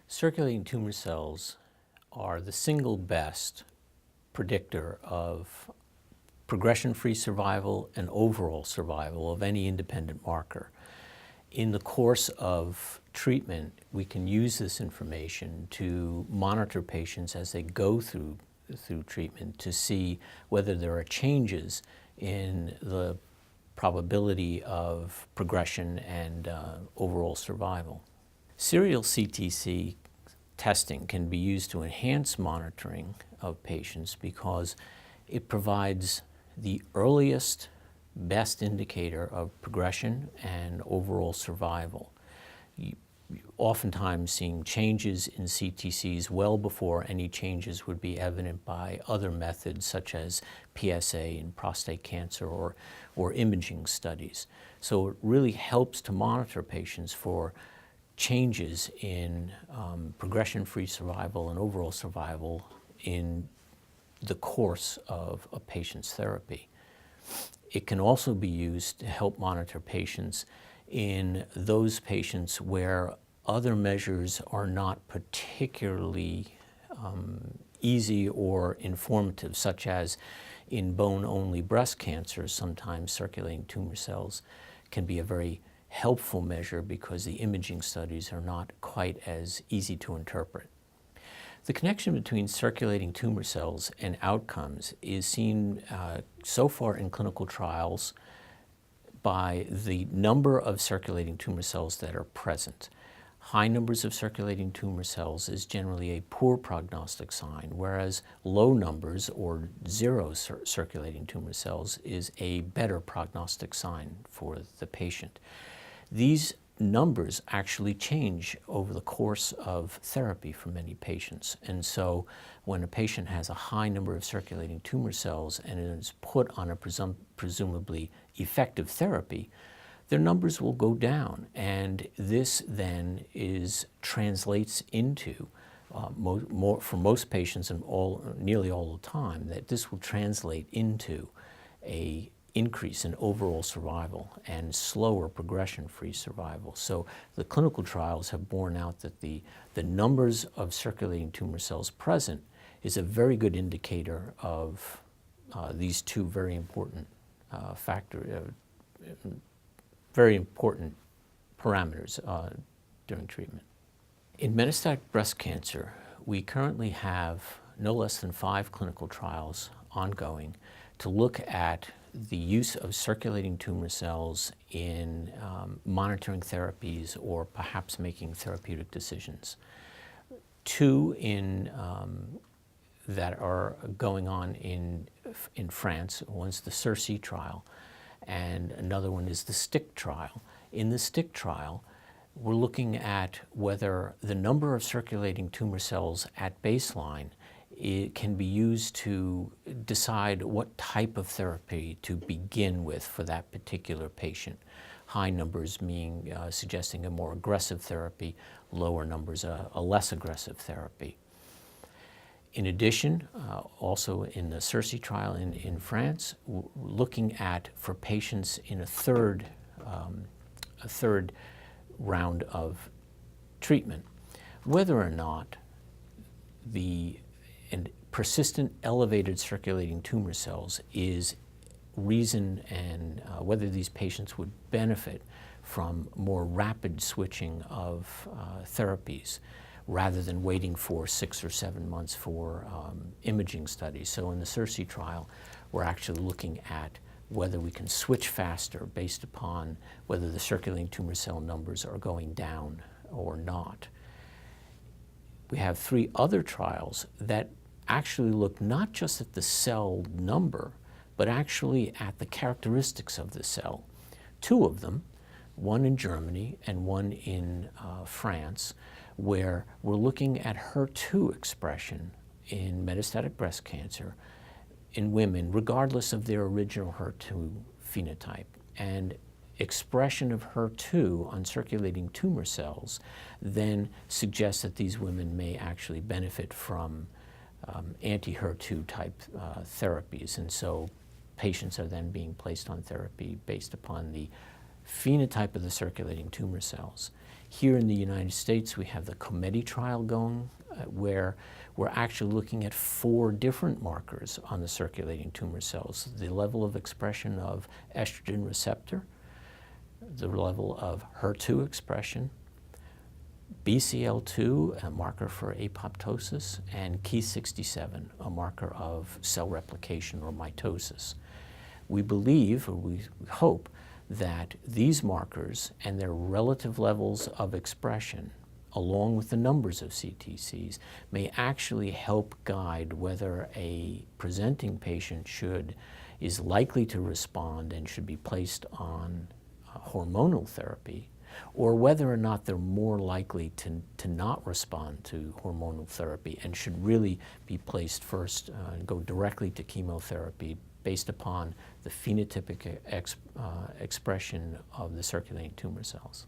Circulating tumor cells are the single best predictor of progression-free survival and overall survival of any independent marker. In the course of treatment, we can use this information to monitor patients as they go through treatment to see whether there are changes in the probability of progression and overall survival. Serial CTC testing can be used to enhance monitoring of patients because it provides the earliest, best indicator of progression and overall survival. Oftentimes seeing changes in CTCs well before any changes would be evident by other methods such as PSA in prostate cancer or imaging studies. So it really helps to monitor patients for changes in progression-free survival and overall survival in the course of a patient's therapy. It can also be used to help monitor patients in those patients where other measures are not particularly easy or informative, such as in bone-only breast cancer. Sometimes circulating tumor cells can be a very helpful measure because the imaging studies are not quite as easy to interpret. The connection between circulating tumor cells and outcomes is seen so far in clinical trials by the number of circulating tumor cells that are present. High numbers of circulating tumor cells is generally a poor prognostic sign, whereas low numbers or zero circulating tumor cells is a better prognostic sign for the patient. These numbers actually change over the course of therapy for many patients. And so when a patient has a high number of circulating tumor cells and is put on a presumably effective therapy, their numbers will go down. And this then translates into, for most patients and nearly all the time, that this will translate into an increase in overall survival and slower progression-free survival. So the clinical trials have borne out that the numbers of circulating tumor cells present is a very good indicator of these two very important very important parameters during treatment. In metastatic breast cancer, we currently have no less than 5 clinical trials ongoing to look at the use of circulating tumor cells in monitoring therapies or perhaps making therapeutic decisions. 2 that are going on in France. One's the CIRCE trial, and another one is the STIC trial. In the STIC trial, we're looking at whether the number of circulating tumor cells at baseline can be used to decide what type of therapy to begin with for that particular patient. High numbers suggesting a more aggressive therapy, lower numbers a less aggressive therapy. In addition, also in the CIRCE trial in France, looking at, for patients in a third round of treatment, whether or not the persistent elevated circulating tumor cells is reason and whether these patients would benefit from more rapid switching of therapies rather than waiting for 6 or 7 months for imaging studies. So in the CIRCE trial, we're actually looking at whether we can switch faster based upon whether the circulating tumor cell numbers are going down or not. We have 3 other trials that actually look not just at the cell number, but actually at the characteristics of the cell. 2 of them, one in Germany and one in France, where we're looking at HER2 expression in metastatic breast cancer in women, regardless of their original HER2 phenotype. And expression of HER2 on circulating tumor cells then suggests that these women may actually benefit from anti-HER2 type therapies. And so patients are then being placed on therapy based upon the phenotype of the circulating tumor cells. Here in the United States, we have the Connelly trial going, where we're actually looking at 4 different markers on the circulating tumor cells: the level of expression of estrogen receptor, the level of HER2 expression, BCL2, a marker for apoptosis, and Ki67, a marker of cell replication or mitosis. We believe, or we hope, that these markers and their relative levels of expression, along with the numbers of CTCs, may actually help guide whether a presenting patient is likely to respond and should be placed on hormonal therapy, or whether or not they're more likely to not respond to hormonal therapy and should really be placed first and go directly to chemotherapy based upon the phenotypic expression of the circulating tumor cells.